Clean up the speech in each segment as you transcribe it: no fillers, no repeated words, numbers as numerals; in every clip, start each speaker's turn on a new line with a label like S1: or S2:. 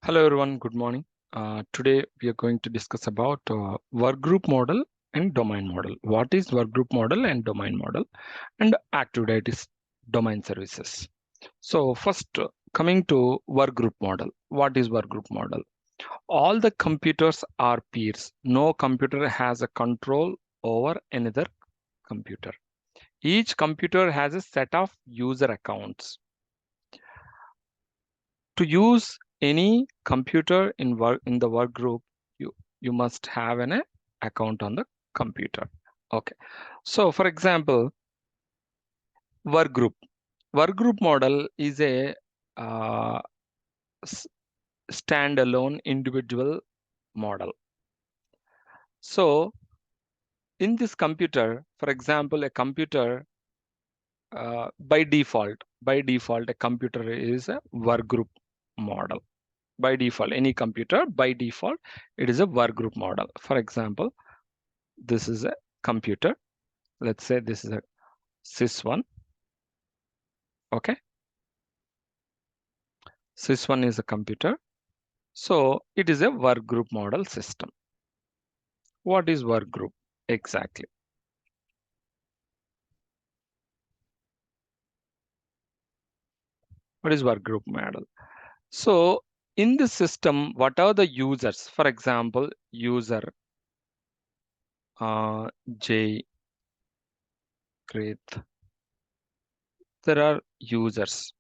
S1: Hello everyone, good morning. Today we are going to discuss about work group model and domain model. What is work group model and domain model, and active directory domain services. So first, coming to work group model. What is work group model? All the computers are peers. No computer has a control over another computer. Each computer has a set of user accounts. To use any computer in the work group, you must have an account on the computer. Okay, so for example, work group model is a uh, standalone individual model. So in this computer, for example, a computer by default a computer is a work group model. By default, any computer by default, it is a work group model. For example, this is a computer. Let's say this is a sys1. Okay, sys1 is a computer. So it is a work group model system. What is work group exactly? What is work group model? So in this system, what are the users? For example, user J Great. There are users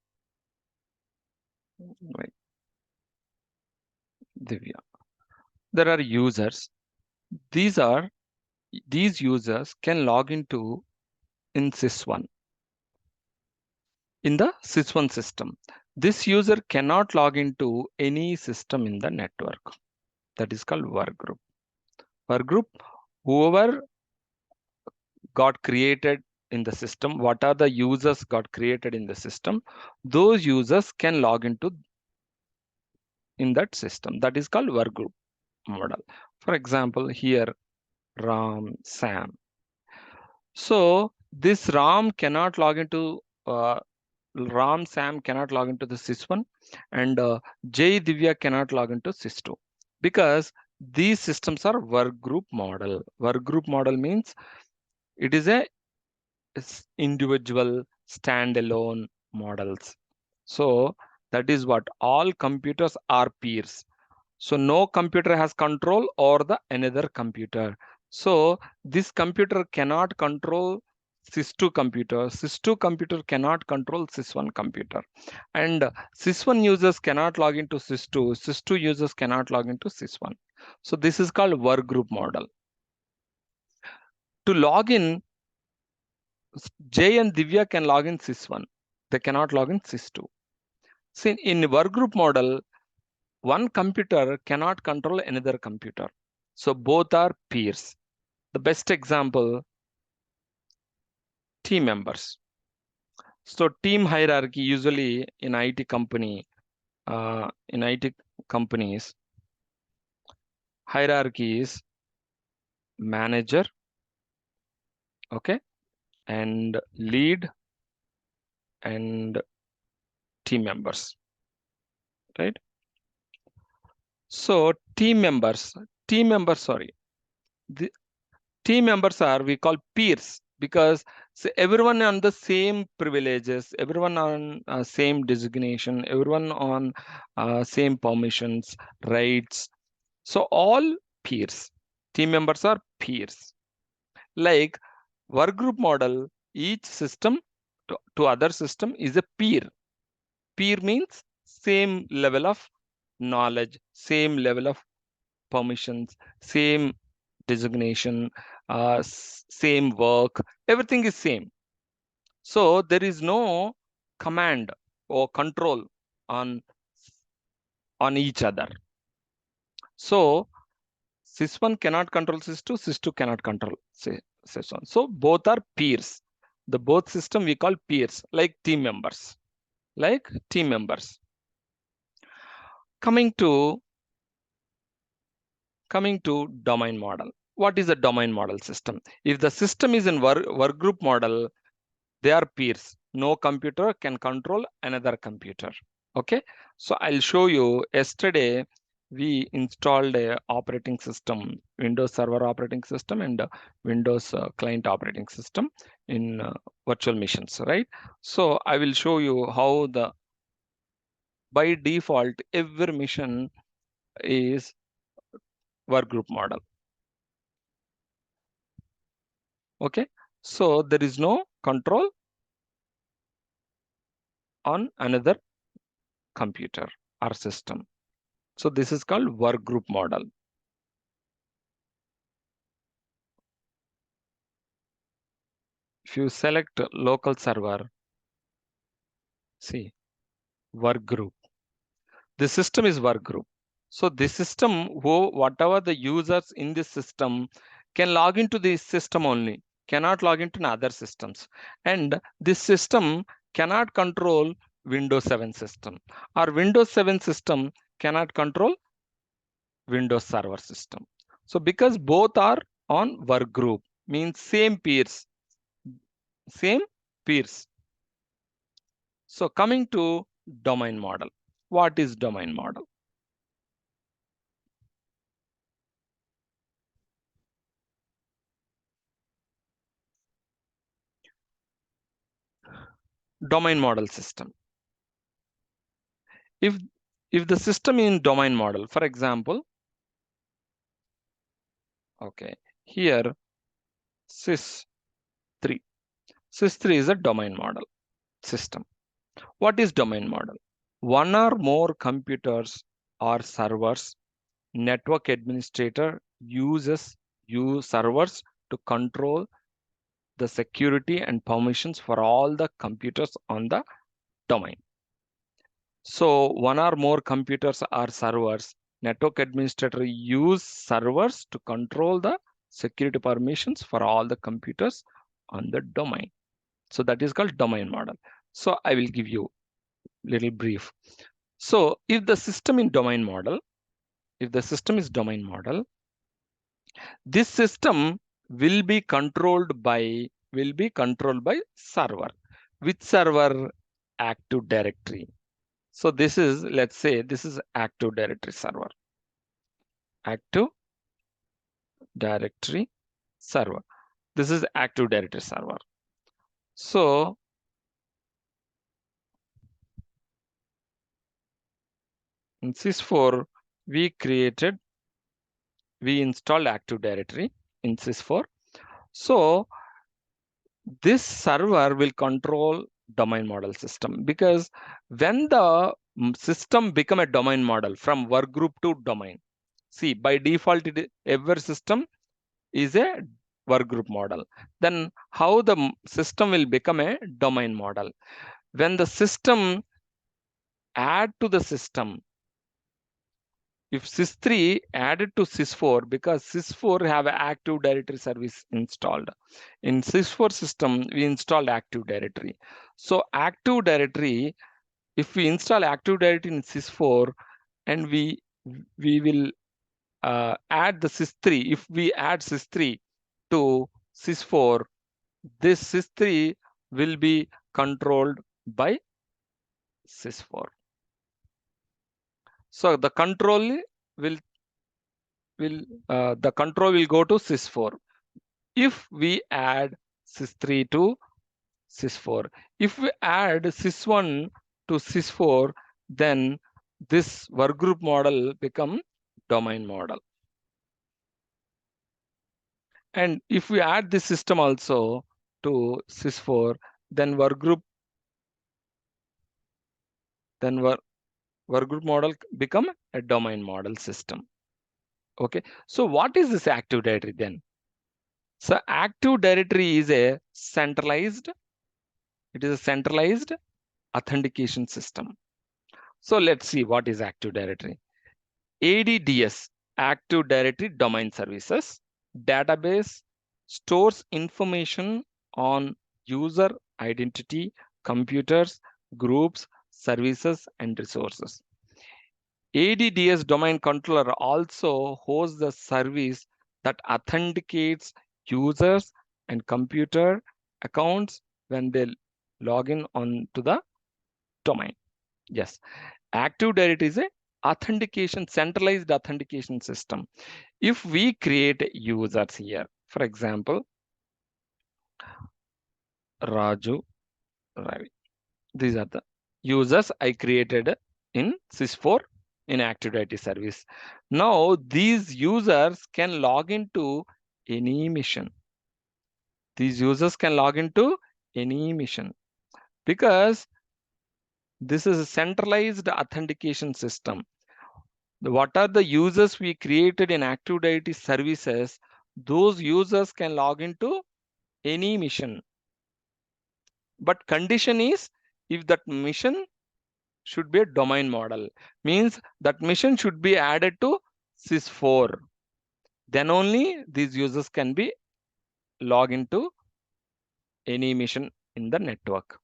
S1: like Divya. There are users. These users can log into in sys1. In the sys1 system, this user cannot log into any system in the network. That is called work group. Work group, whoever got created in the system, what are the users got created in the system, those users can log into in that system. That is called work group model. For example, here Ram, Sam. So this Ram cannot log into Ram, Sam cannot log into the sys1, and Jay, Divya cannot log into sys2 because these systems are work group model. Work group model means it is a individual standalone models. So that is what all computers are peers. So no computer has control over the another computer. So this computer cannot control sys2 computer. Sys2 computer cannot control sys1 computer. And sys1 users cannot log into sys2. Sys2 users cannot log into sys1. So this is called work group model. To log in, Jay and Divya can log in sys1. They cannot log in sys2. See, in work group model, one computer cannot control another computer. So both are peers. The best example, team members. So team hierarchy usually in IT companies, hierarchy is manager, okay, and lead and team members, right? So team members, sorry. The team members are, we call peers because everyone on the same privileges, everyone on same designation, everyone on same permissions, rights. So all peers, team members are peers. Like work group model, each system to other system is a peer. Peer means same level of knowledge, same level of permissions, same designation, same work, everything is same. So there is no command or control on each other. So sys1 cannot control sys2, sys2 cannot control sys1. So both are peers. The both system we call peers, like team members. Coming to domain model. What is a domain model system? If the system is in work group model, they are peers. No computer can control another computer. Okay, so I'll show you. Yesterday we installed a operating system, Windows Server operating system and Windows client operating system in virtual machines, right? So I will show you how the by default every mission is work group model. Okay, so there is no control on another computer or system. So this is called work group model. If you select local server, see work group. The system is work group. So this system, whatever the users in this system can log into this system only, cannot log into other systems. And this system cannot control Windows 7 system, or Windows 7 system cannot control Windows Server system. So because both are on work group, means same peers, same peers. So coming to domain model. What is domain model? Domain model system. If the system in domain model, for example, okay, here sys3. Sys3 is a domain model system. What is domain model? One or more computers or servers, network administrator use servers to control the security and permissions for all the computers on the domain. So one or more computers or servers, network administrator use servers to control the security permissions for all the computers on the domain. So that is called domain model. So I will give you little brief. So if the system in domain model, if the system is domain model, this system will be controlled by server. Which server? Active Directory. So this is, let's say this is Active Directory server. Active Directory server. This is Active Directory server. So in sys4, we installed Active Directory in sys4. So this server will control domain model system, because when the system become a domain model from work group to domain, see by default every system is a work group model. Then how the system will become a domain model? When the system add to the system, if sys3 added to sys4, because sys4 have an active directory service installed. In sys4 system, we installed active directory. So active directory, if we install active directory in sys4 and we will add the sys3, if we add sys3 to sys4, this sys3 will be controlled by sys4. So the control will the control will go to sys4 if we add sys3 to sys4. If we add sys1 to sys4, then this workgroup model become domain model. And if we add this system also to sys4, then workgroup model become a domain model system. Okay, so what is this Active Directory then? So Active Directory is a centralized authentication system. So let's see what is Active Directory. ADDS, Active Directory Domain Services, database stores information on user identity, computers, groups, services, and resources. ADDS domain controller also hosts the service that authenticates users and computer accounts when they log in onto the domain. Yes. Active Directory is a centralized authentication system. If we create users here, for example, Raju, Ravi, these are the users I created in sys4 in Active Directory service. Now these users can log into any mission. These users can log into any mission because this is a centralized authentication system. What are the users we created in Active Directory services? Those users can log into any mission. But condition is if that mission should be a domain model, means that mission should be added to sys4. Then only these users can be log into any mission in the network.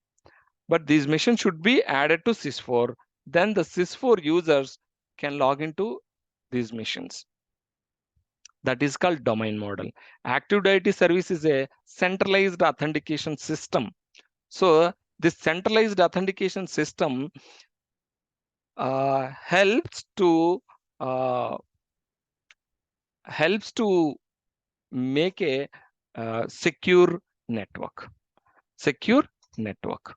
S1: But these missions should be added to sys4. Then the sys4 users can log into these missions. That is called domain model. Active Directory service is a centralized authentication system. So this centralized authentication system helps to make a secure network. Secure network.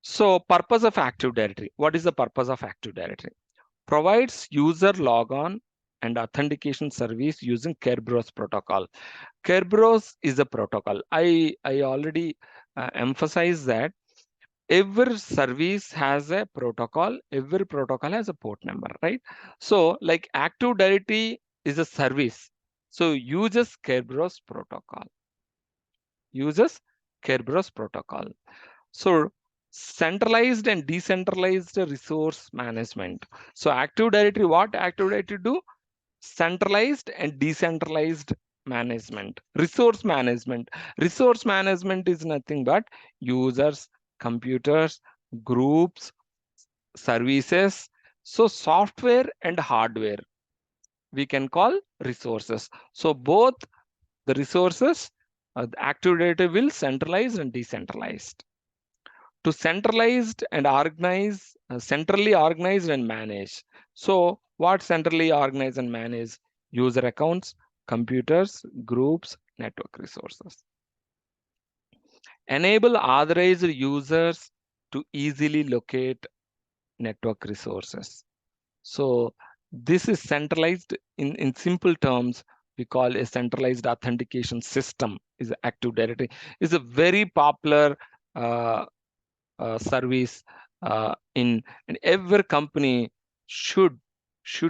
S1: So purpose of Active Directory. What is the purpose of Active Directory? Provides user logon and authentication service using Kerberos protocol. Kerberos is a protocol. I already emphasized that every service has a protocol. Every protocol has a port number, right? So like Active Directory is a service. So uses Kerberos protocol. Uses Kerberos protocol. So centralized and decentralized resource management. So Active Directory, what Active Directory do? Centralized and decentralized management. Resource management. Resource management is nothing but users, computers, groups, services. So software and hardware we can call resources. So both the resources, the Active Directory will centralize and decentralized. To centralized and organize, centrally organized and manage. So what centrally organize and manage? User accounts, computers, groups, network resources. Enable authorized users to easily locate network resources. So this is centralized in simple terms. We call a centralized authentication system is Active Directory. Is a very popular service in, and every company should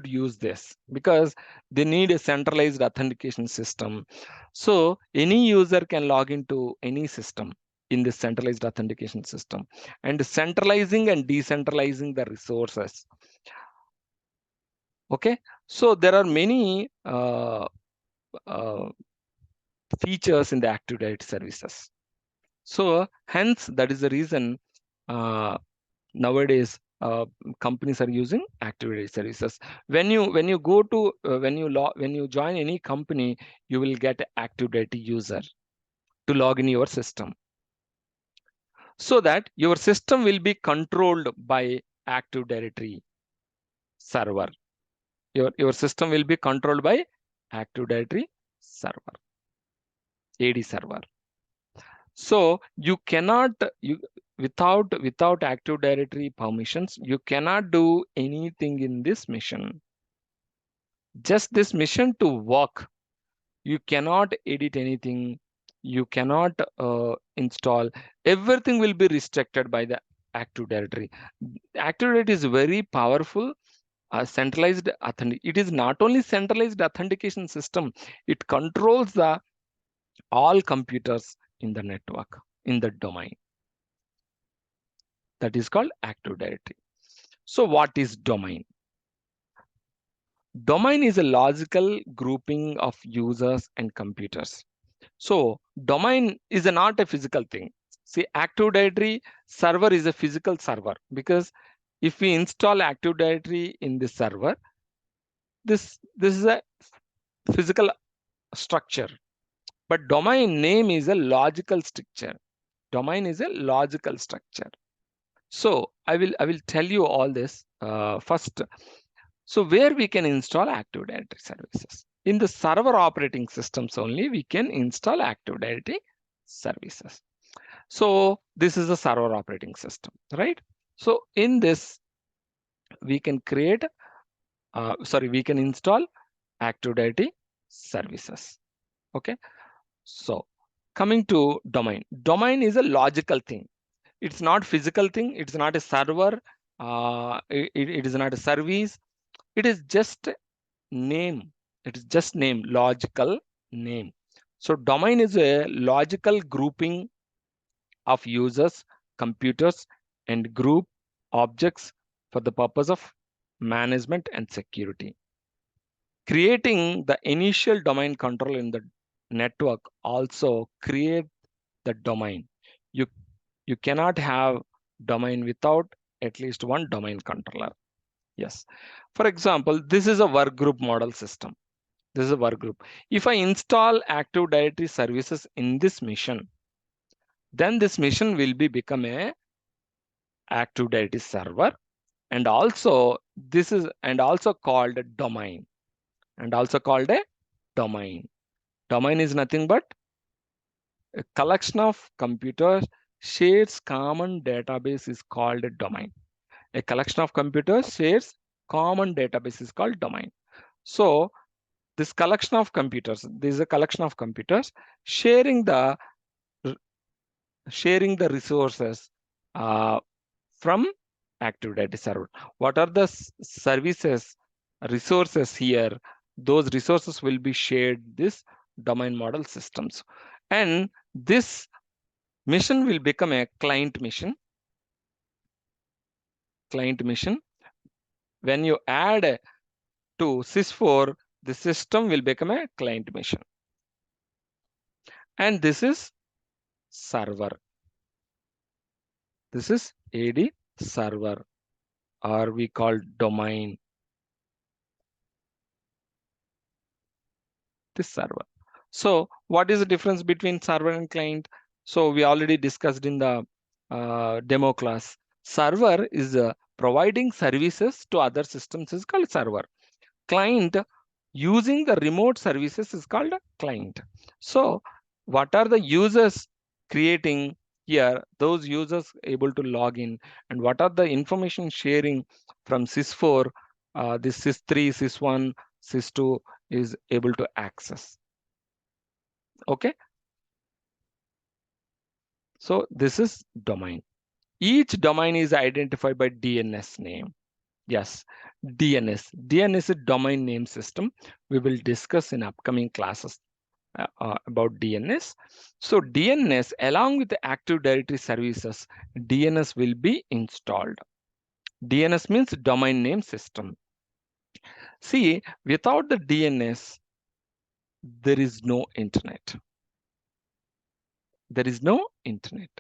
S1: use this because they need a centralized authentication system. So any user can log into any system in this centralized authentication system, and centralizing and decentralizing the resources. Okay, so there are many features in the Active Directory services. So hence that is the reason nowadays companies are using Active Directory services. When you go to when you join any company, you will get Active Directory user to log in your system, so that your system will be controlled by Active Directory server. Your system will be controlled by Active Directory server, AD server. So you cannot without Active Directory permissions, you cannot do anything in this mission. Just this mission to work. You cannot edit anything. You cannot install. Everything will be restricted by the Active Directory. Active Directory is very powerful. Centralized it is not only centralized authentication system, it controls the all computers in the network, in the domain. That is called Active Directory. So what is domain? Domain is a logical grouping of users and computers. So domain is not a physical thing. See, Active Directory server is a physical server, because if we install Active Directory in this server, this is a physical structure. But domain name is a logical structure. Domain is a logical structure. So I will tell you all this first. So where we can install Active Directory services? In the server operating systems only, we can install Active Directory services. So this is a server operating system, right? So in this, we can create, we can install Active Directory services. Okay. So coming to domain. Domain is a logical thing. It's not physical thing. It's not a server. It is not a service. It is just name. It is just name, logical name. So domain is a logical grouping of users, computers, and group objects for the purpose of management and security. Creating the initial domain control in the network also create the domain. You, you cannot have domain without at least one domain controller. Yes. For example, this is a work group model system. This is a work group. If I install Active Directory services in this mission, then this mission will become a Active Directory server, and also this is also called a domain, and also called a domain. Domain is nothing but a collection of computers shares common database is called a domain. A collection of computers shares common database is called domain. So this collection of computers, this is a collection of computers sharing the resources from Active Directory server. What are the services, resources here? Those resources will be shared this domain model systems. And this mission will become a client mission. Client mission. When you add to sys4, the system will become a client mission. And this is server. This is AD server, or we call domain. This server. So what is the difference between server and client? So we already discussed in the demo class. Server is providing services to other systems is called server. Client using the remote services is called a client. So what are the users creating here? Those users able to log in, and what are the information sharing from sys4, this sys3, sys1, sys2 is able to access. Okay. So this is domain. Each domain is identified by DNS name. Yes, DNS. DNS is domain name system. We will discuss in upcoming classes about DNS. So DNS along with the Active Directory services, DNS will be installed. DNS means domain name system. See, without the DNS, there is no internet. There is no internet.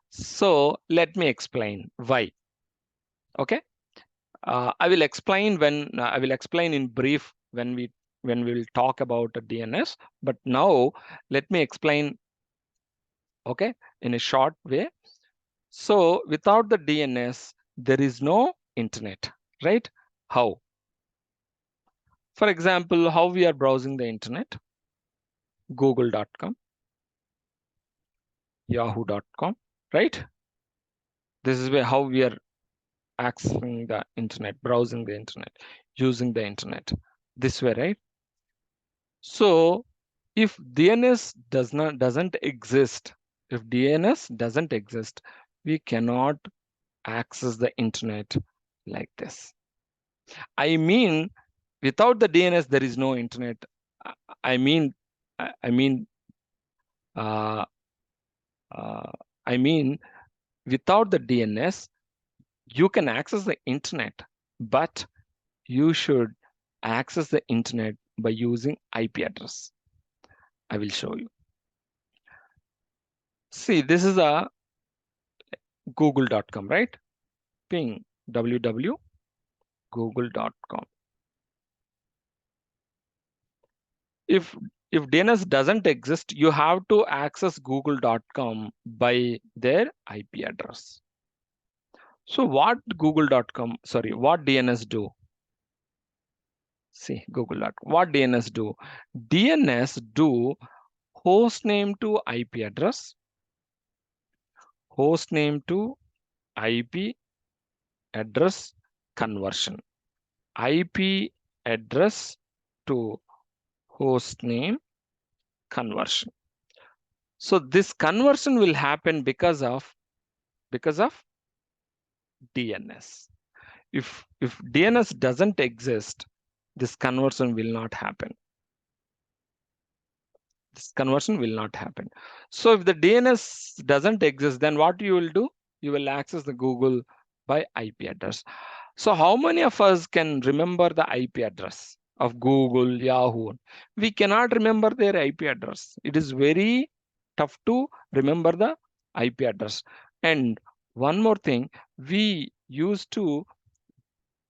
S1: So let me explain why. Okay. I will explain in brief when we will talk about the DNS. But now let me explain, okay, in a short way. So without the DNS, there is no internet, right? How? For example, how we are browsing the internet? Google.com, Yahoo.com, right? This is how we are accessing the internet, browsing the internet, using the internet this way, right? So if DNS doesn't exist, if DNS doesn't exist, we cannot access the internet like this. I mean, without the DNS, there is no internet. I mean, I mean, uh, I mean, without the DNS, you can access the internet, but you should access the internet by using IP address. I will show you. See, this is a google.com, right? Ping www.google.com. If DNS doesn't exist, you have to access google.com by their IP address. So what what DNS do? See, Google.com. What DNS do? DNS do host name to IP address, host name to IP address conversion, IP address to host name conversion. So this conversion will happen because of DNS. If DNS doesn't exist, this conversion will not happen. This conversion will not happen. So if the DNS doesn't exist, then what you will do? You will access the Google by IP address. So how many of us can remember the IP address of Google, Yahoo? We cannot remember their IP address. It is very tough to remember the IP address. And one more thing, we used to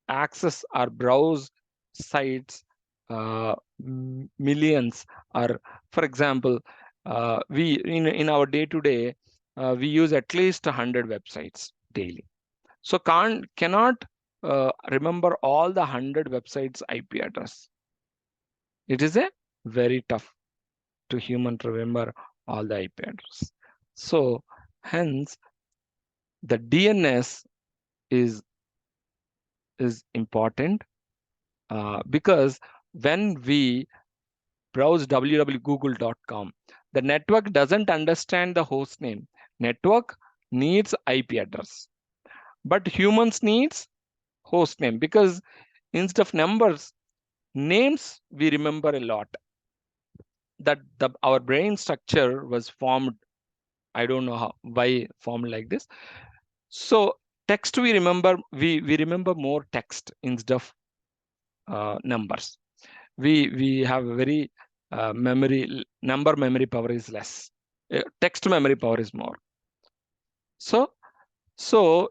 S1: access or browse sites millions, or for example, we in our day-to-day we use at least 100 websites daily. So cannot remember all the 100 websites IP address. It is a very tough to human to remember all the IP address. So hence the DNS is important because when we browse www.google.com, the network doesn't understand the host name. Network needs IP address, but humans needs host name, because instead of numbers, names we remember a lot. That our brain structure was formed. I don't know why formed like this. So text we remember, we remember more text instead of numbers. We have a very number memory power is less. Text memory power is more. So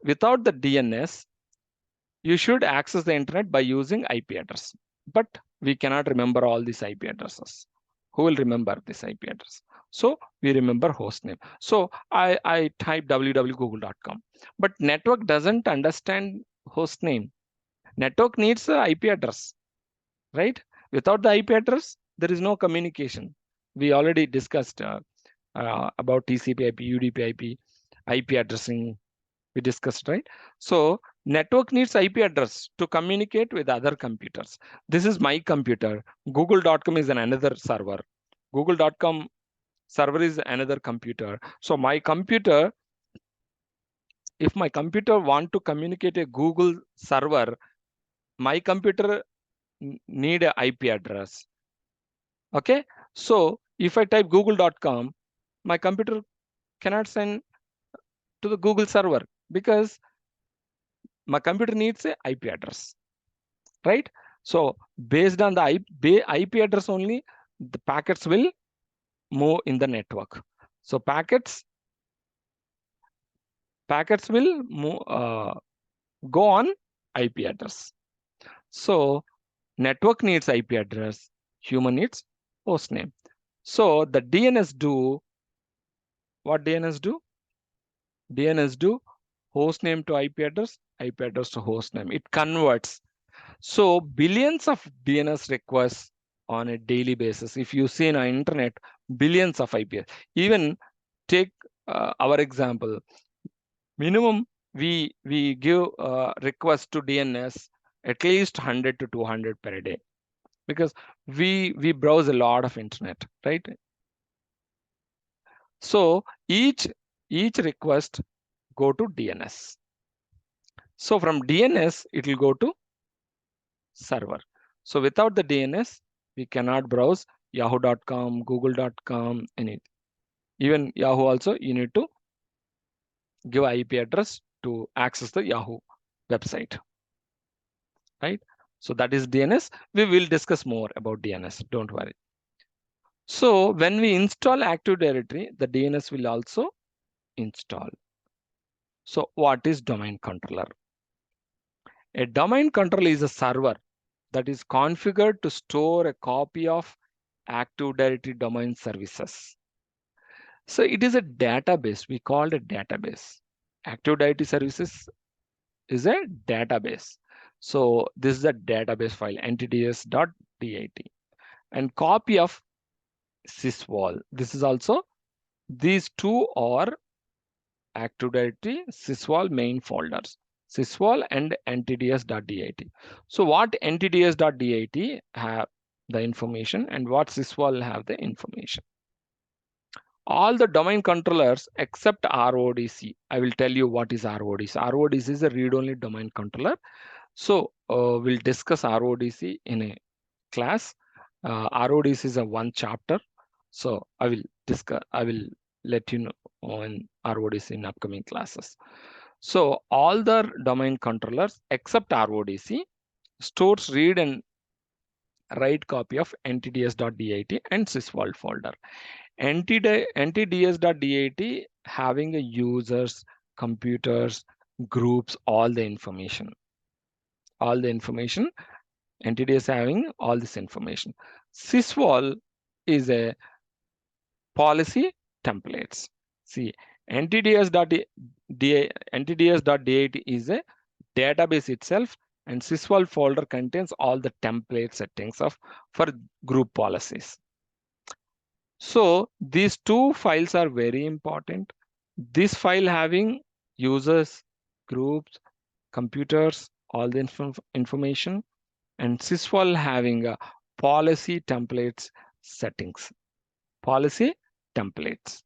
S1: without the DNS, you should access the internet by using IP address. But we cannot remember all these IP addresses. Who will remember this IP address? So we remember host name. So I type www.google.com, but network doesn't understand host name. Network needs the IP address, right? Without the IP address, there is no communication. We already discussed about TCP IP, UDP IP, IP addressing. We discussed, right? So network needs IP address to communicate with other computers. This is my computer. Google.com is another server. Google.com server is another computer. So my computer, if my computer want to communicate a Google server, my computer need a IP address. Okay. So if I type google.com, my computer cannot send to the Google server because my computer needs a IP address, right? So based on the IP address only, the packets will move in the network. So packets will move, go on IP address. So network needs IP address, human needs host name. So the DNS do what DNS do? DNS do host name to IP address to host name. It converts. So billions of DNS requests on a daily basis. If you see in our internet, billions of IP. Even take our example. Minimum we give request to DNS at least 100 to 200 per day, because we browse a lot of internet, right? So each request go to DNS. So from DNS, it will go to server. So without the DNS, we cannot browse yahoo.com, google.com, anything. Even Yahoo also, you need to give IP address to access the Yahoo website, right? So that is DNS. We will discuss more about DNS, don't worry. So when we install Active Directory, the DNS will also install. So what is domain controller? A domain controller is a server that is configured to store a copy of Active Directory domain services. So it is a database. We call it a database. Active Directory services is a database. So this is a database file, ntds.dat, and copy of sysvol. This is also, these two are Active Directory sysvol main folders, sysvol and ntds.dat. So what ntds.dat have the information and what sysvol have the information. All the domain controllers except RODC. I will tell you what is RODC. RODC is a read-only domain controller. So we'll discuss RODC in a class. RODC is a one chapter. So I will let you know on RODC in upcoming classes. So all the domain controllers except RODC stores read and write copy of ntds.dat and sysvol folder. ntds.dat having a users, computers, groups, all the information. NTDS having all this information. Sysvol is a policy templates. See, ntds.dat is a database itself, and sysvol folder contains all the template settings for group policies. So these two files are very important. This file having users, groups, computers, all the information, and sysvol having a policy templates settings. Policy templates.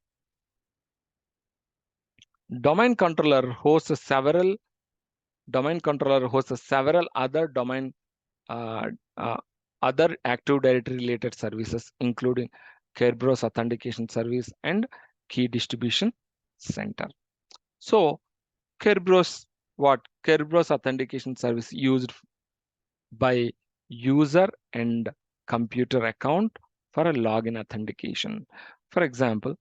S1: Domain controller hosts several other domain other Active Directory related services, including Kerberos authentication service and key distribution center. So Kerberos authentication service used by user and computer account for a login authentication. For example,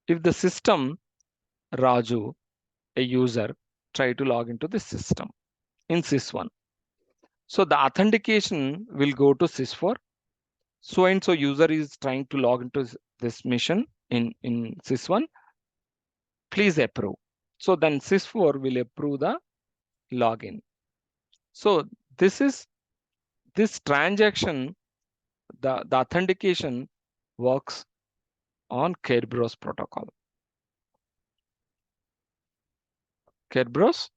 S1: if the system Raju, a user, try to log into the system in sys1. So the authentication will go to sys4. So and so user is trying to log into this mission in sys1. Please approve. So then sys4 will approve the login. So this transaction, the authentication works on Kerberos protocol. Kerberos.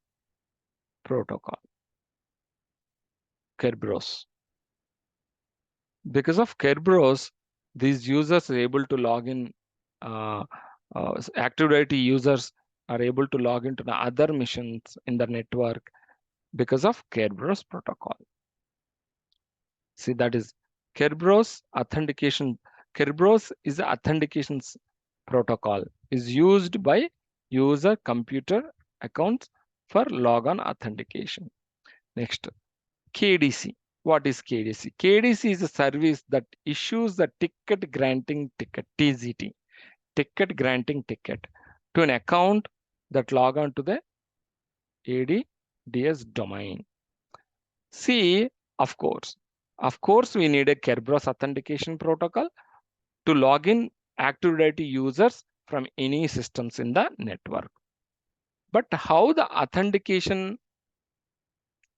S1: Because of Kerberos, these users are able to log in. Active Directory users are able to log into the other missions in the network because of Kerberos protocol. See, that is Kerberos authentication. Kerberos is the authentication protocol, is used by user computer accounts for logon authentication. Next, KDC. What is KDC? KDC is a service that issues the ticket granting ticket, TGT, ticket granting ticket, to an account that log on to the ADDS domain. See, of course, we need a Kerberos authentication protocol to log in Active Directory users from any systems in the network. But how the authentication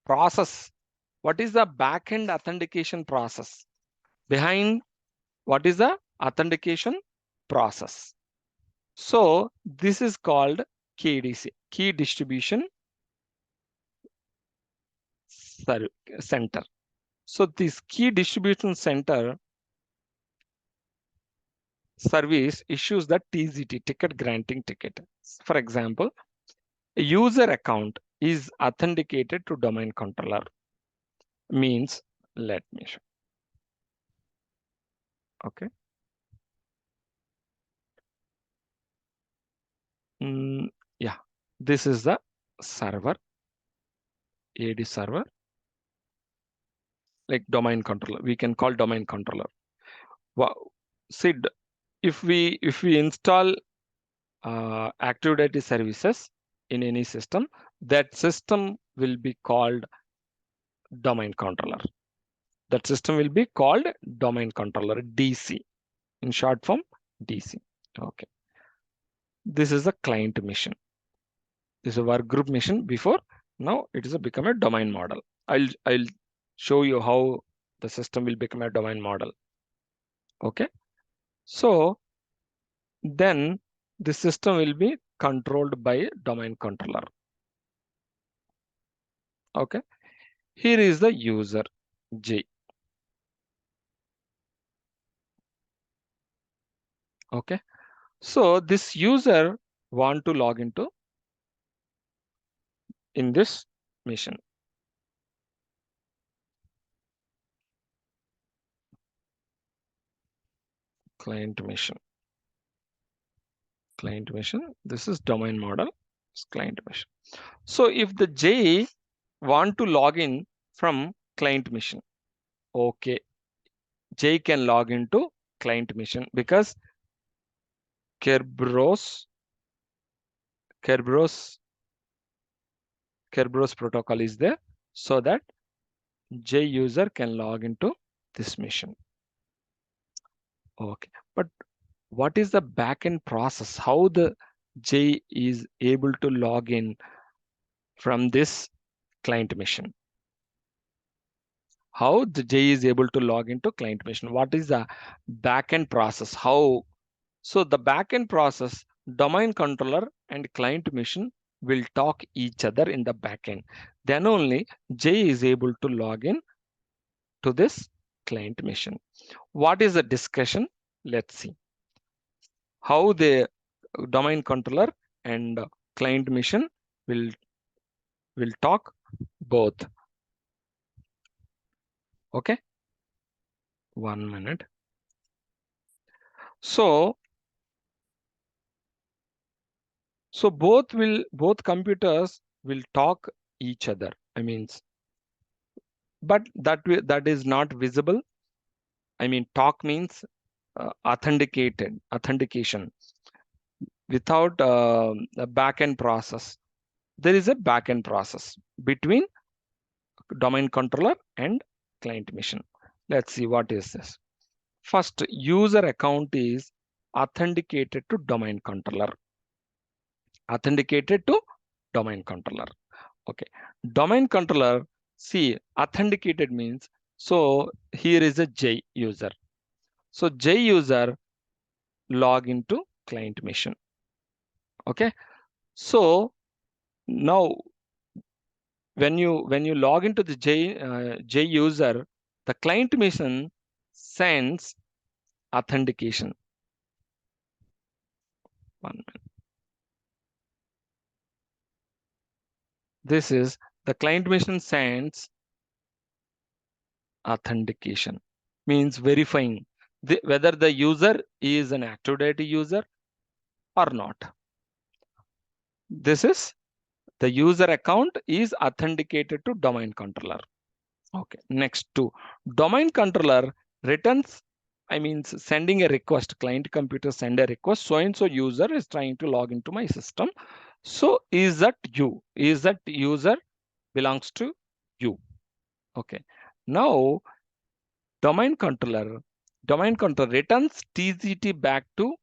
S1: process? What is the backend authentication process? Behind what is the authentication process? So this is called KDC, key distribution center. So this key distribution center service issues the TGT, ticket granting ticket. For example, a user account is authenticated to domain controller. Means, let me show. Okay. Yeah, this is the server, AD server, like domain controller. We can call domain controller. Wow. See, if we install Active Directory services in any system, that system will be called domain controller. That system will be called domain controller, DC, in short form, DC. Okay. This is a client mission. This is a work group mission before Now it is become a domain model. I'll show you how the system will become a domain model. Okay. So then the system will be controlled by a domain controller. Okay. Here is the user J. Okay. So this user want to log into in this mission. Client mission. Client mission. This is domain model. It's client mission. So if the J want to log in from client mission, okay, J can log into client mission because Kerberos Kerberos Kerberos protocol is there, so that J user can log into this mission. Okay, but what is the backend process? How the J is able to log in from this client mission? How the J is able to log into client mission? What is the backend process? How? So the backend process, domain controller and client mission will talk each other in the backend. Then only J is able to log in to this client mission. What is the discussion? Let's see how the domain controller and client mission will talk both. Okay, 1 minute. So both computers will talk each other. I mean, but that is not visible. I mean, talk means authentication without a backend process. There is a backend process between domain controller and client mission. Let's see what is this. First, user account is authenticated to domain controller. Authenticated to domain controller. Okay. Domain controller, see, authenticated means, so here is a J user. So J user log into client mission. Okay. So now when you log into the J user, the client mission sends authentication. 1 minute. This is the client mission sends authentication, means verifying whether the user is an active directory user or not. This is the user account is authenticated to domain controller. Okay, next to domain controller returns, I mean sending a request, client computer send a request, so and so user is trying to log into my system. So is that you? Is that user belongs to you? Okay. Now domain controller returns TZT back to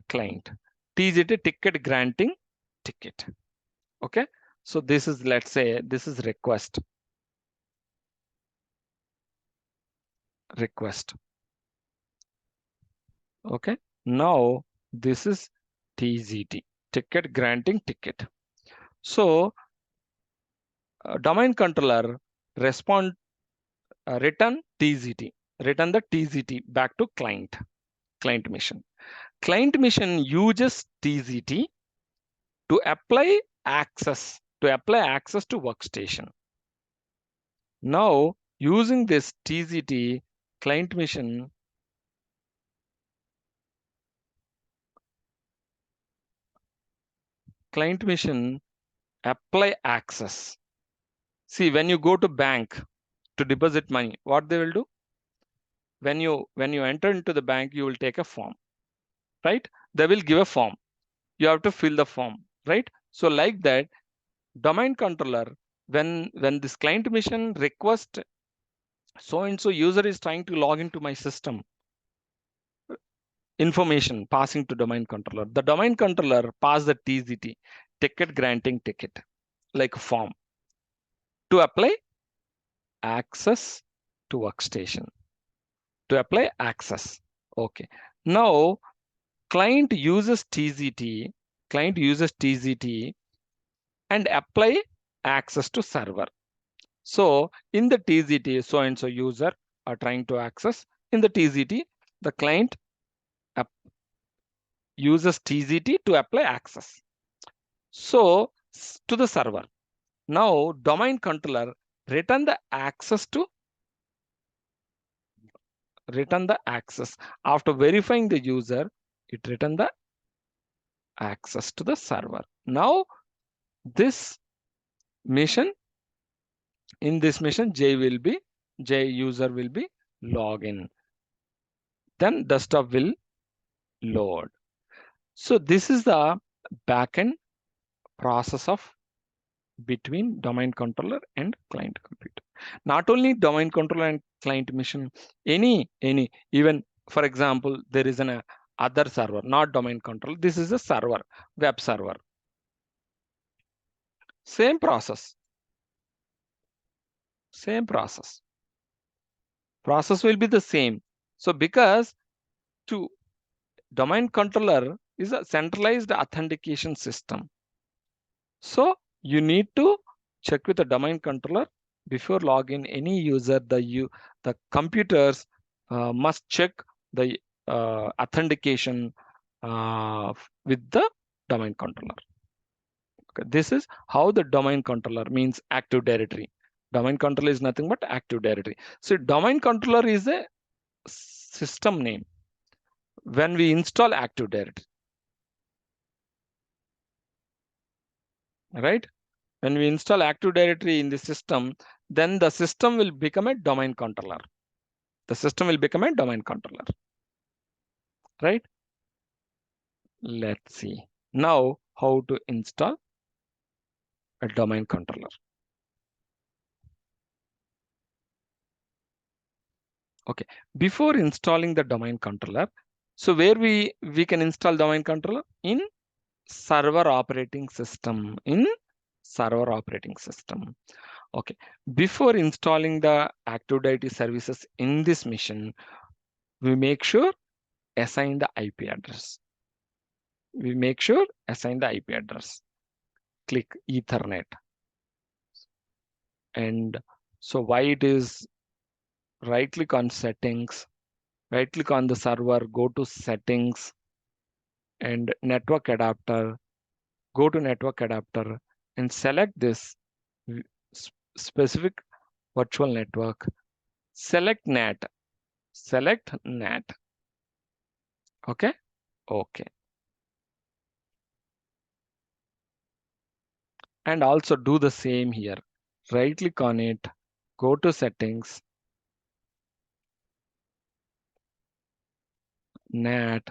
S1: client. TZT ticket granting ticket. Okay. So this is, let's say this is request. Okay. Now this is TZT, ticket granting ticket. So domain controller respond return TZT, return the TZT back to client mission. Client mission uses TZT to apply access to workstation. Now using this TZT, client mission apply access. See, when you go to bank to deposit money, what they will do? When you enter into the bank, you will take a form, right? They will give a form. You have to fill the form, right? So like that, domain controller, when this client mission request, so and so user is trying to log into my system, information passing to domain controller. The domain controller pass the TZT, ticket granting ticket, like a form, to apply access to workstation. To apply access. Okay. Now client uses TZT and apply access to server. So in the TZT, so and so user are trying to access. In the TZT, the client uses TZT to apply access. So to the server. Now domain controller return the access after verifying the user. It return the access to the server. Now this mission, in this mission, J user will be login. Then desktop will load. So this is the backend process of between domain controller and client computer. Not only domain controller and client mission, any even for example, there is an other server, not domain controller. This is a server, web server. Same process. Same process. Process will be the same. So because to domain controller is a centralized authentication system. So you need to check with the domain controller before login any user. The computers must check the authentication with the domain controller. Okay. This is how the domain controller means active directory. Domain controller is nothing but active directory. So domain controller is a system name when we install active directory. Right? When we install active directory in the system, then the system will become a domain controller. The system will become a domain controller. Right? Let's see. Now how to install a domain controller. Okay. Before installing the domain controller, so where we can install domain controller? In server operating system. In server operating system. Okay. Before installing the Active Directory services in this mission, we make sure assign the IP address. We make sure assign the IP address. Click Ethernet. And so why it is right click on settings, right click on the server, go to settings and network adapter, go to network adapter and select this specific virtual network. Select NAT. Select NAT. Okay. Okay. And also do the same here. Right click on it, go to settings, NAT,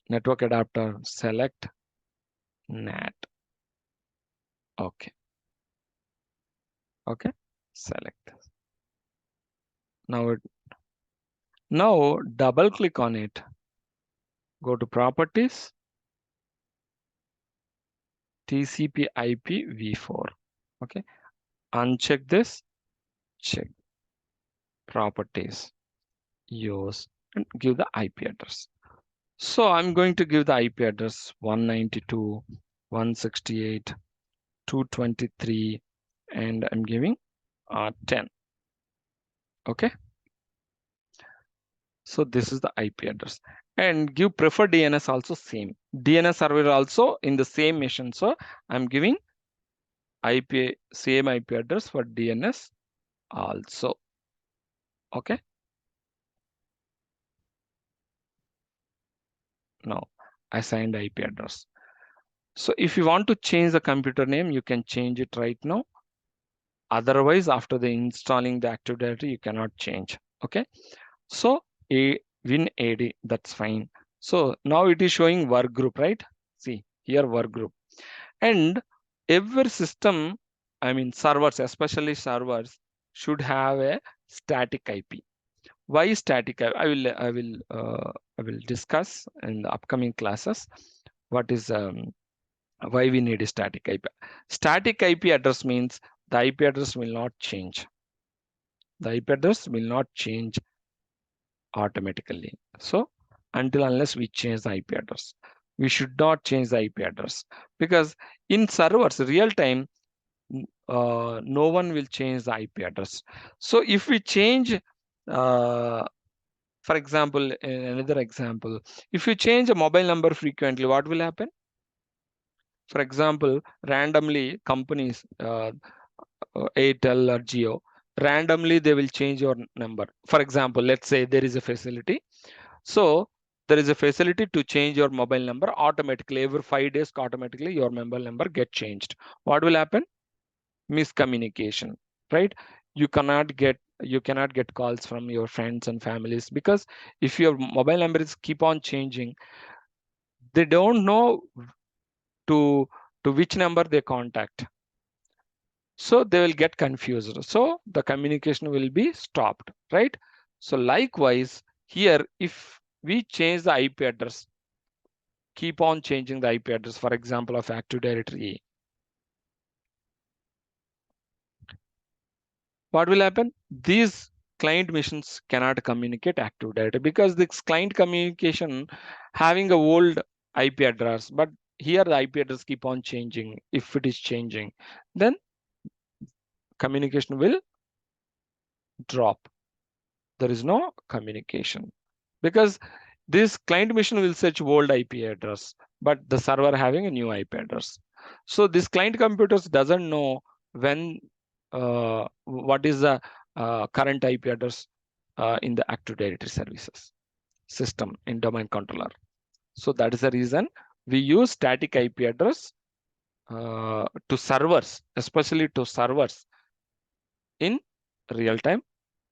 S1: network adapter, select NAT. Okay. Okay. Select. Now double click on it. Go to properties, TCP IP v4. Okay. Uncheck this, check properties, use and give the IP address. So I'm going to give the IP address 192.168.223 and I'm giving 10. Okay. So this is the IP address and give preferred DNS also same. DNS server also in the same mission. So I'm giving same IP address for DNS also. Okay. Now assigned IP address. So if you want to change the computer name, you can change it right now. Otherwise, after the installing the Active Directory, you cannot change. Okay. So WinAD, that's fine. So now it is showing work group, right? See here work group. And every system, I mean servers, especially servers, should have a static IP. Why static? I will discuss in the upcoming classes what is why we need a static IP. Static IP address means the IP address will not change. The IP address will not change automatically. So until unless we change the IP address, we should not change the IP address, because in servers real time, no one will change the IP address. So if we change, for example, another example, if you change a mobile number frequently, what will happen? For example, randomly companies, Airtel or Geo, randomly they will change your number. For example, let's say there is a facility. So there is a facility to change your mobile number automatically. Every 5 days, automatically your mobile number get changed. What will happen? Miscommunication, right? You cannot get calls from your friends and families, because if your mobile number is keep on changing, they don't know to which number they contact, so they will get confused, so the communication will be stopped, right? So likewise here, if we change the IP address, keep on changing the IP address, for example of Active Directory, what will happen? These client machines cannot communicate Active Directory, because this client communication having a old IP address, but here the IP address keep on changing. If it is changing, then communication will drop. There is no communication, because this client machine will search old IP address, but the server having a new IP address. So this client computers doesn't know when what is the current IP address in the Active Directory services system in domain controller. So that is the reason we use static IP address to servers, especially to servers in real-time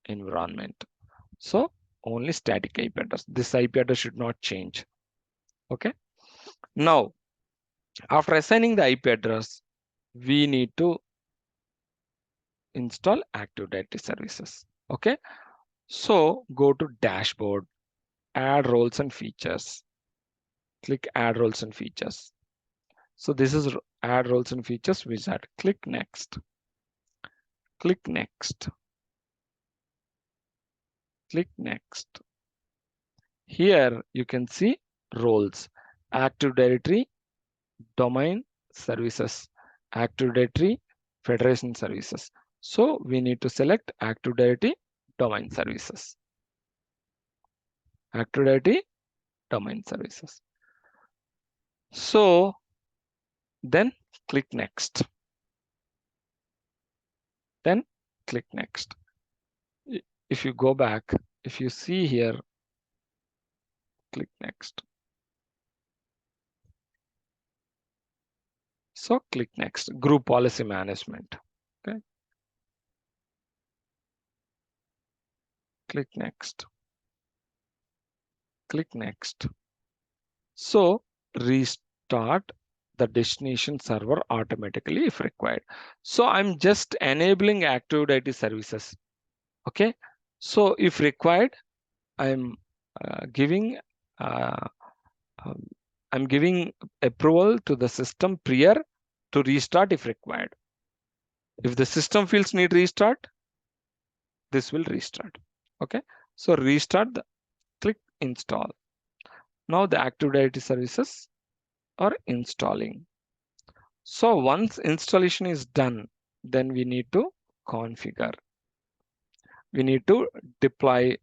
S1: environment. So only static IP address. This IP address should not change. Okay. Now, after assigning the IP address, we need to install Active Directory services. Okay. So go to dashboard, add roles and features. Click add roles and features. So this is add roles and features wizard. Click next. Click next. Click next. Here you can see roles, Active Directory, domain services, Active Directory, federation services. So we need to select Active Directory domain services. Active Directory domain services. So then click next. Then click next. If you go back, if you see here, click next. So click next. Group policy management. Okay. Click next. Click next. So restart the destination server automatically if required. So I'm just enabling Active Directory services. Okay. So if required, I'm giving uh, um, I'm giving approval to the system prior to restart if required. If the system feels need restart, this will restart. Okay. So restart the click install. Now the Active Directory services are installing. So once installation is done, then we need to configure. We need to deploy.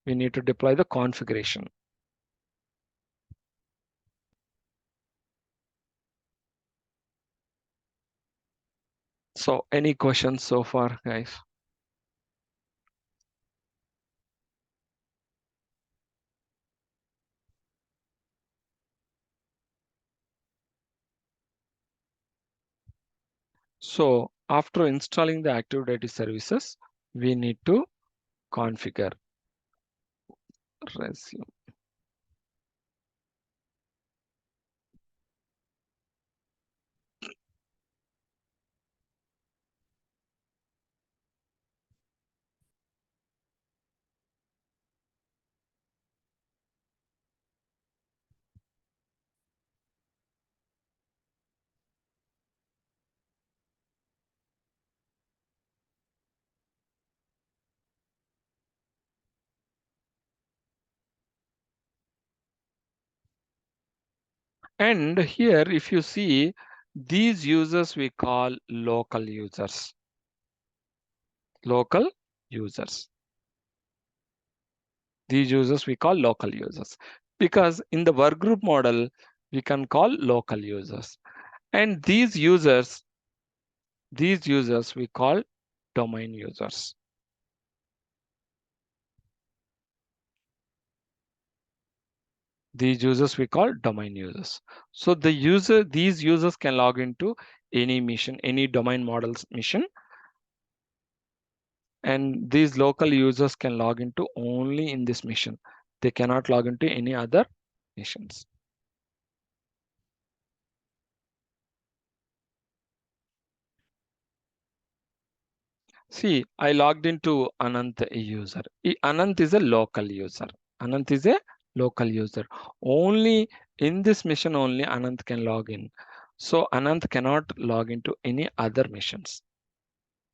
S1: We need to deploy the configuration. So any questions so far, guys? So after installing the Active Directory services, we need to configure. Resume. And here, if you see, these users we call local users. Local users. These users we call local users, because in the work group model, we can call local users. And these users we call domain users. These users we call domain users. So these users can log into any mission, any domain models mission. And these local users can log into only in this mission. They cannot log into any other missions. See, I logged into Anant user. Anant is a local user. Anant is a local user. Only in this mission only Anant can log in. So Anant cannot log into any other missions.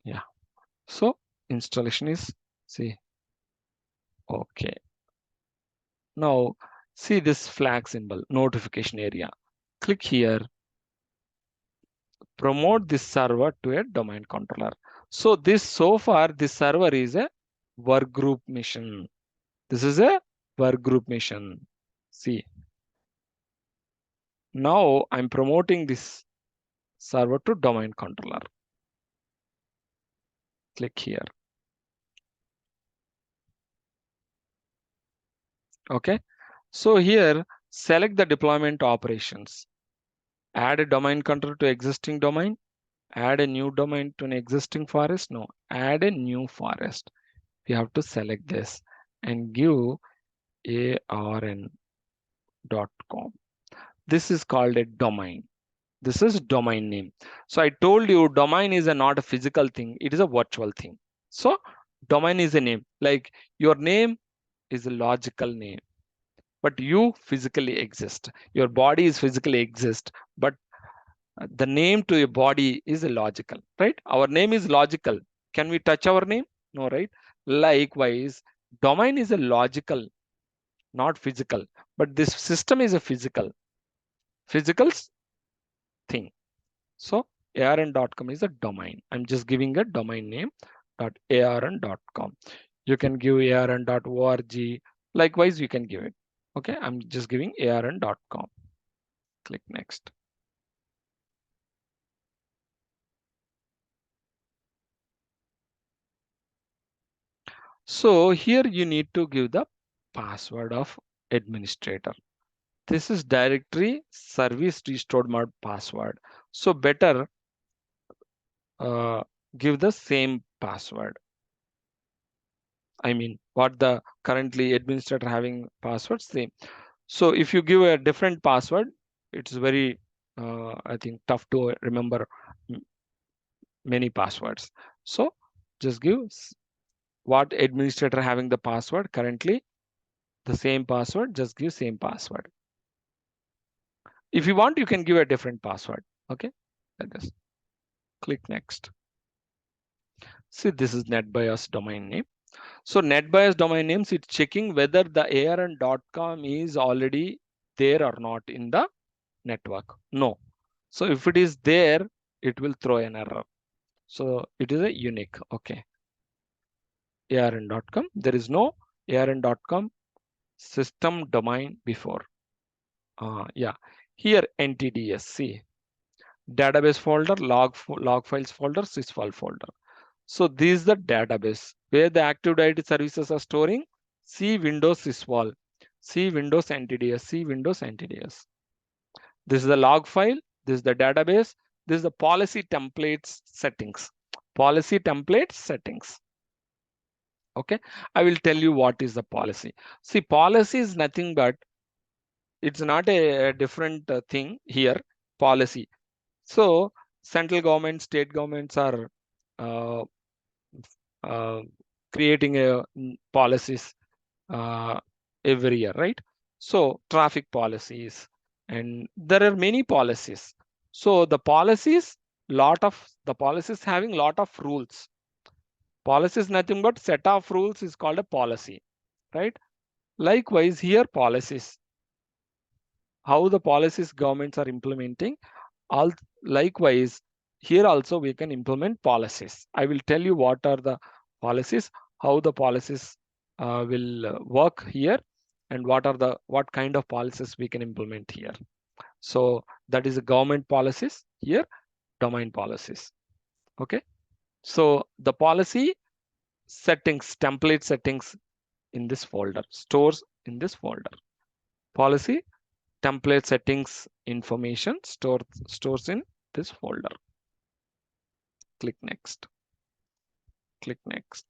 S1: Yeah. So installation is, see, okay. Now see this flag symbol, notification area. Click here, promote this server to a domain controller. So so far this server is a work group mission. This is a work group mission. See, now I'm promoting this server to domain controller. Click here. Okay. So here, select the deployment operations. Add a domain controller to existing domain. Add a new domain to an existing forest. No, add a new forest. We have to select this and give arn.com. This is called a domain. This is domain name. So I told you domain is not a physical thing. It is a virtual thing. So domain is a name. Like your name is a logical name, but you physically exist. Your body is physically exist, but the name to your body is illogical, right? Our name is logical. Can we touch our name? No, right? Likewise, domain is a logical, not physical, but this system is a physical thing. So arn.com is a domain. I'm just giving a domain name .arn.com. You can give arn.org. Likewise, you can give it. Okay, I'm just giving arn.com. Click next. So here you need to give the password of administrator. This is directory service restored mode password. So better give the same password. I mean, what the currently administrator having password same. So if you give a different password, it's very, I think, tough to remember many passwords. So just give what administrator having the password currently, the same password, just give same password. If you want, you can give a different password. Okay, like this. Click next. See, this is NetBIOS domain name. So NetBIOS domain names, it's checking whether the arn.com is already there or not in the network. No. So if it is there, it will throw an error. So it is a unique. Okay. arn.com. There is no arn.com system domain before. Yeah. Here NTDS. See, database folder, log files folder, sysfile folder. So this is the database where the Active Directory services are storing. See Windows sysvol, see Windows NTDS, see Windows NTDS. This is the log file. This is the database. This is the policy templates settings. Policy templates settings. Okay, I will tell you what is the policy. See, policy is nothing but it's not a different thing here. Policy. So central government, state governments are uh, uh, creating a policies every year, right? So traffic policies, and there are many policies. So the policies, the policies having lot of rules. Policy is nothing but set of rules is called a policy, right? Likewise, here policies. how the policies governments are implementing. All likewise, here also we can implement policies. I will tell you what are the policies, how the policies will work here, and what kind of policies we can implement here. So that is the government policies, here domain policies. Okay, so the policy settings, template settings in this folder, stores in this folder. Policy template settings information stores in this folder. Click next. Click next.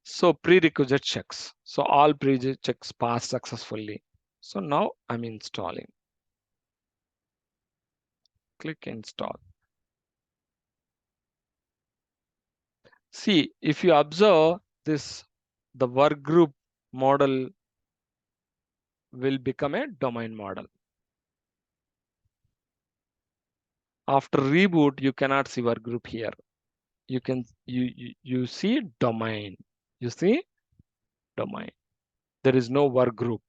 S1: So prerequisite checks. So all prerequisite checks passed successfully. So now I'm installing. Click install. See, if you observe this, the work group model will become a domain model. After reboot, you cannot see work group here. You can you see domain. You see domain. There is no work group.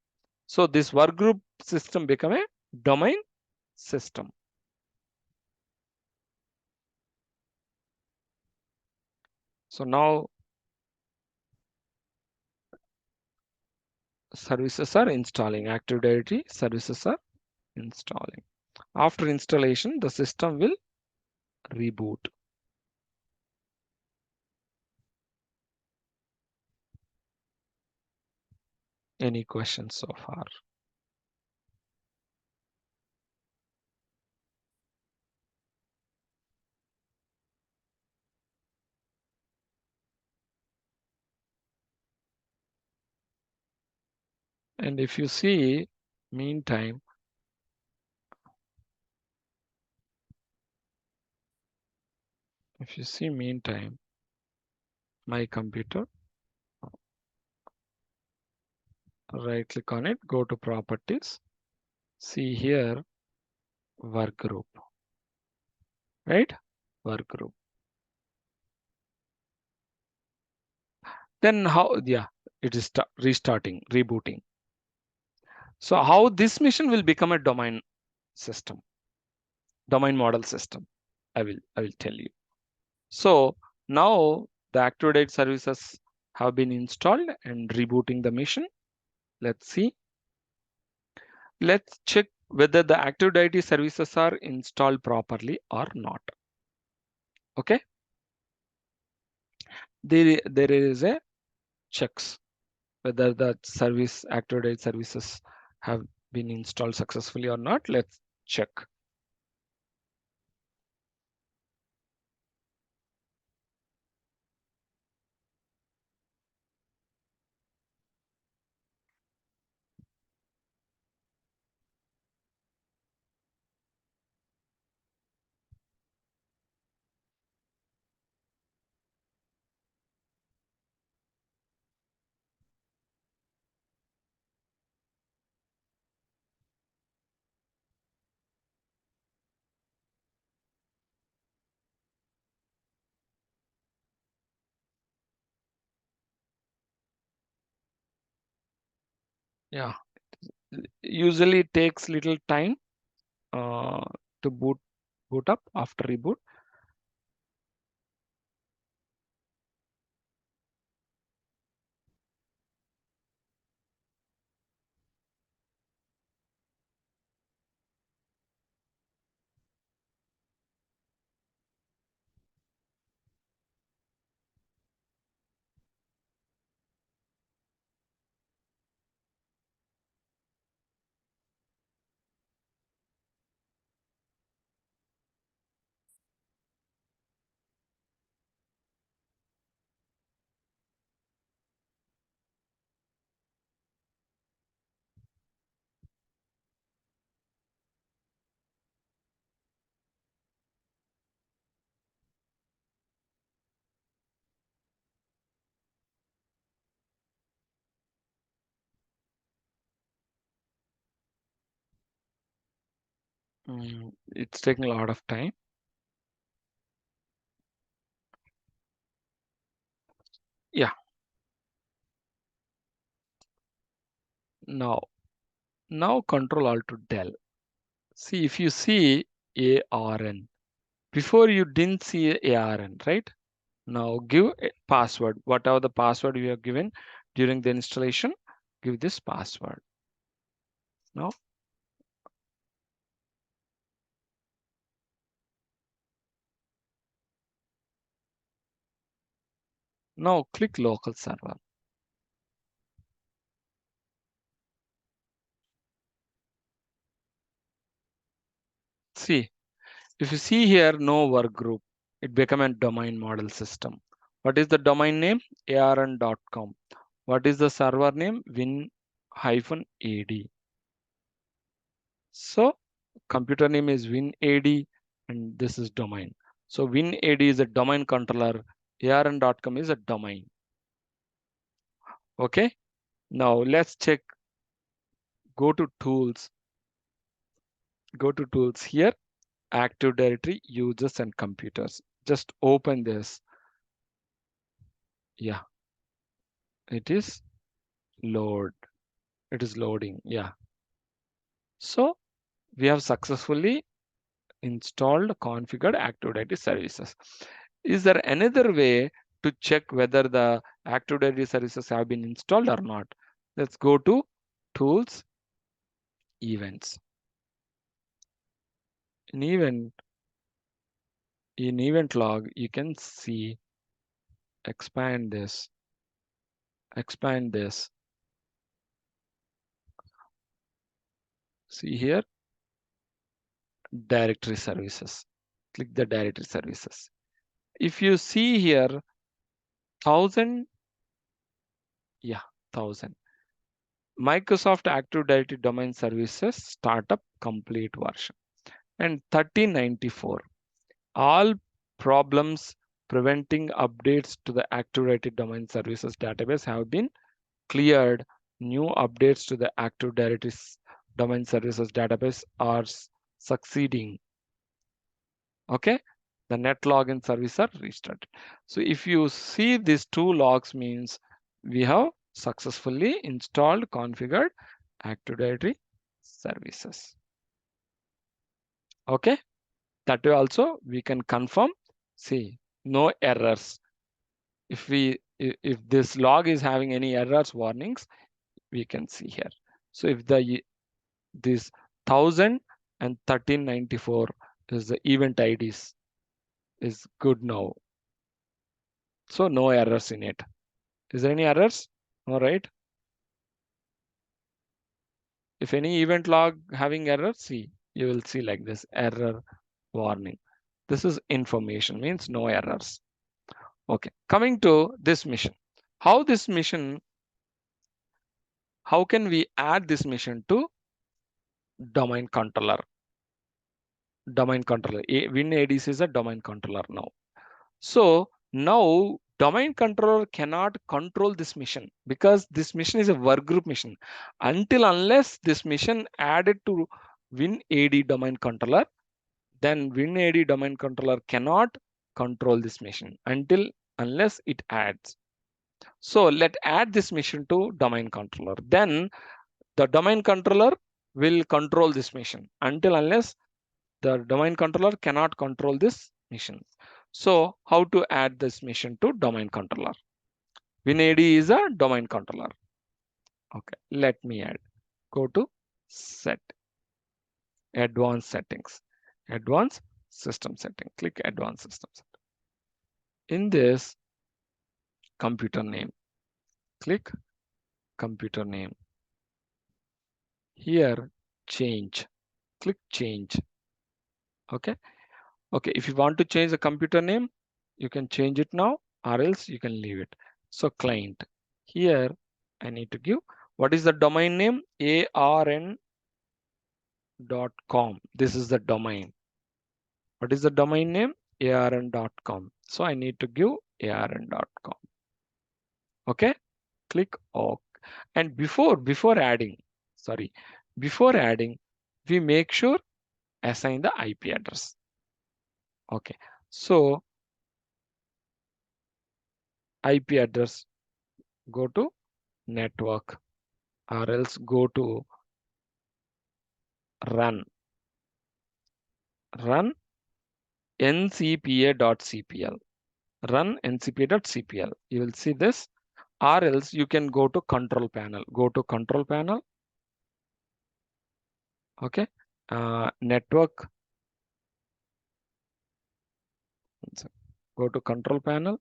S1: So this work group system become a domain system. So now services are installing. Active Directory services are installing. After installation, the system will reboot. Any questions so far? And if you see, meantime, if you see meantime, my computer, right click on it, go to properties, see here, work group, right? Work group. Then how, yeah, it is restarting, rebooting. So how this mission will become a domain system, domain model system, I will tell you. So now the Active Directory services have been installed and rebooting the mission. Let's see. Let's check whether the Active Directory services are installed properly or not. Okay. There is a checks whether the service Active Directory services have been installed successfully or not. Let's check. Yeah, usually it takes little time uh, to boot up after reboot. It's taking a lot of time. Yeah. Now Control Alt to del. See, if you see ARN, before you didn't see ARN, right? Now give a password, whatever the password you have given during the installation, give this password. Now click local server. See, if you see here, no work group, it become a domain model system. What is the domain name? arn.com. What is the server name? win-ad. So computer name is win-ad and this is domain. So win-ad is a domain controller. arn.com is a domain. Okay. Now let's check. Go to tools. Go to tools here. Active Directory, users and computers. Just open this. Yeah, it is load. It is loading. Yeah. So we have successfully installed, configured Active Directory services. Is there another way to check whether the Active Directory services have been installed or not? Let's go to tools, events. In event log, you can see, expand this. See here, directory services. Click the directory services. If you see here, 1000, yeah, 1000. Microsoft Active Directory Domain Services Startup Complete version. And 1394. All problems preventing updates to the Active Directory Domain Services database have been cleared. New updates to the Active Directory Domain Services database are succeeding. Okay, the net login service are restarted. So if you see these two logs means we have successfully installed, configured Active Directory services. Okay, that way also we can confirm. See, no errors. If this log is having any errors, warnings, we can see here. So if this 1000 and 1394 is the event IDs is good now. So no errors in it. Is there any errors? All right. If any event log having error, see, you will see like this error warning. This is information, means no errors. Okay, coming to this mission. How can we add this mission to domain controller? Domain controller. WinADC is a domain controller now. So now domain controller cannot control this mission because this mission is a workgroup mission. Until unless this mission added to WinAD domain controller, then WinAD domain controller cannot control this mission unless it adds. So let add this mission to domain controller. Then the domain controller will control this mission until unless the domain controller cannot control this mission. So how to add this mission to domain controller? WinAD is a domain controller. Okay, let me add. Go to set, advanced settings, advanced system setting. Click advanced system setting. In this computer name, click computer name. Here change, click change. Okay. Okay, if you want to change the computer name, you can change it now or else you can leave it. So client, here I need to give, what is the domain name? arn.com. This is the domain. What is the domain name? arn.com. So I need to give arn.com. Okay, click OK. And before adding, we make sure assign the IP address. Okay, so IP address go to network, or else go to run ncpa.cpl, run ncpa.cpl. You will see this, or else you can go to control panel. Go to control panel. Okay, network. Go to control panel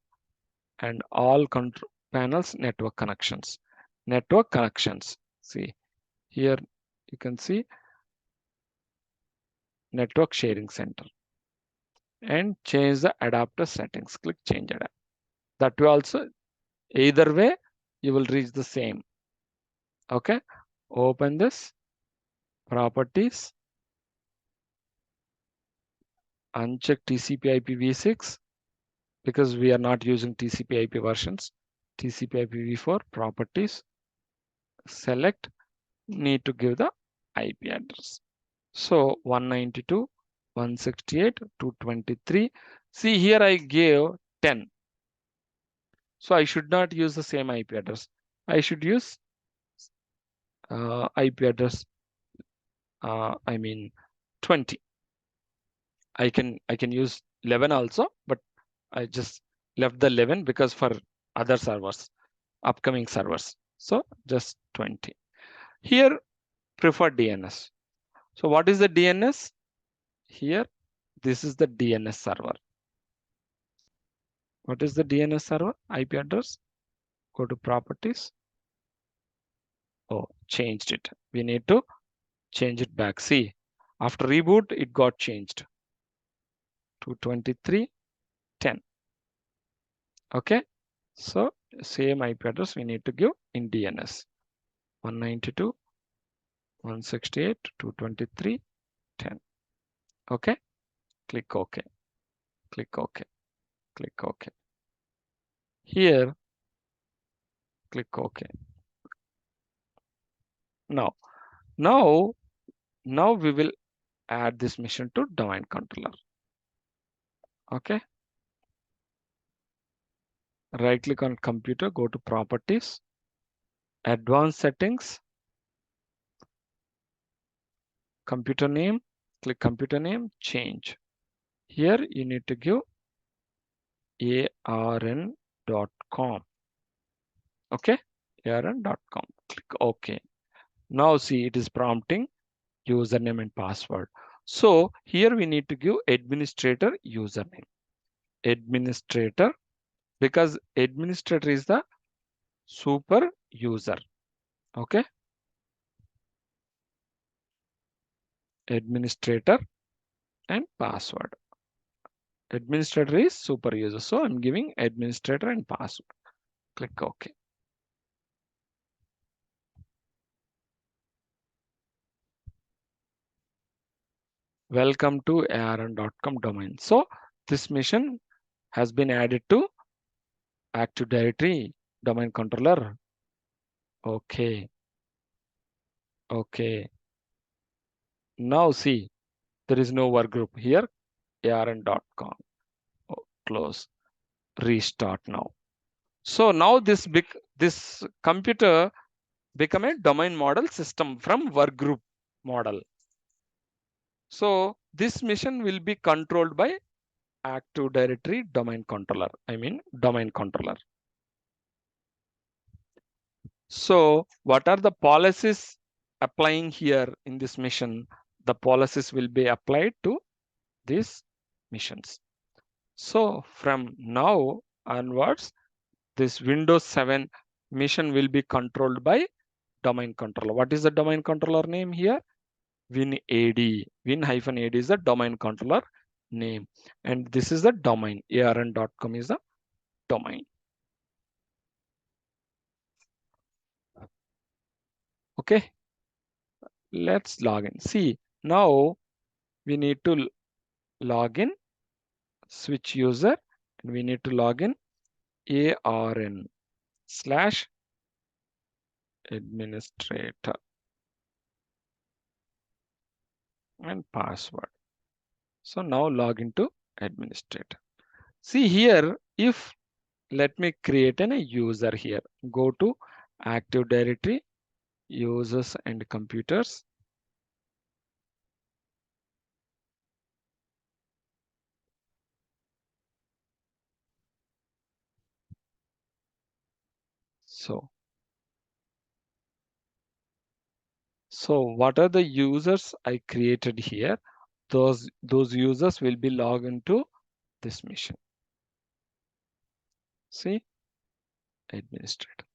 S1: and all control panels, network connections. Network connections. See here, you can see network sharing center, and change the adapter settings. Click change adapter. That way also, either way, you will reach the same. Okay, open this properties, uncheck TCP/IP v6 because we are not using TCP/IP versions. TCP/IP v4 properties, select, need to give the IP address. So 192.168.223. See here I gave 10. So I should not use the same IP address. I should use IP address, I mean 20. I can use 11 also, but I just left the 11 because for other servers, upcoming servers. So just 20. Here preferred DNS. So what is the DNS? Here, this is the DNS server. What is the DNS server? IP address. Go to properties. Oh, changed it. We need to change it back. See, after reboot, it got changed to 23.10. Okay. So same IP address we need to give in DNS. 192.168.223.10. Okay. Click OK. Click OK. Click OK. Here, click OK. Now we will add this mission to domain controller. Okay. Right click on computer, go to properties, advanced settings, computer name, click computer name, change. Here you need to give arn.com. Okay, arn.com. Click OK. Now see, it is prompting username and password. So here we need to give administrator username. Administrator, because administrator is the super user. Okay. Administrator and password. Administrator is super user. So I'm giving administrator and password. Click OK. Welcome to arn.com domain. So this mission has been added to Active Directory domain controller. Okay. Okay. Now see, there is no work group here. arn.com. Oh, close. Restart now. So now this computer become a domain model system from work group model. So this mission will be controlled by Active Directory domain controller. I mean domain controller. So what are the policies applying here in this mission? The policies will be applied to these missions. So from now onwards, this Windows 7 mission will be controlled by domain controller. What is the domain controller name here? WinAD. Win-AD is the domain controller name. And this is the domain. arn.com is the domain. Okay. Let's log in. See, now we need to log in, switch user, and we need to log in arn/administrator and password. So now log into administrator. See here, if let me create a user here. Go to Active Directory, users and computers. So what are the users I created here? Those users will be logged into this mission. See, administrator.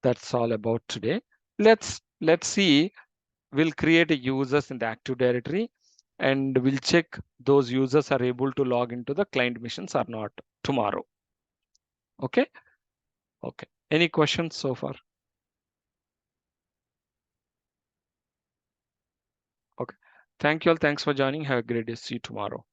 S1: That's all about today. Let's see. We'll create a users in the Active Directory and we'll check those users are able to log into the client missions or not tomorrow. Okay. Okay. Any questions so far? Okay. Thank you all. Thanks for joining. Have a great day. See you tomorrow.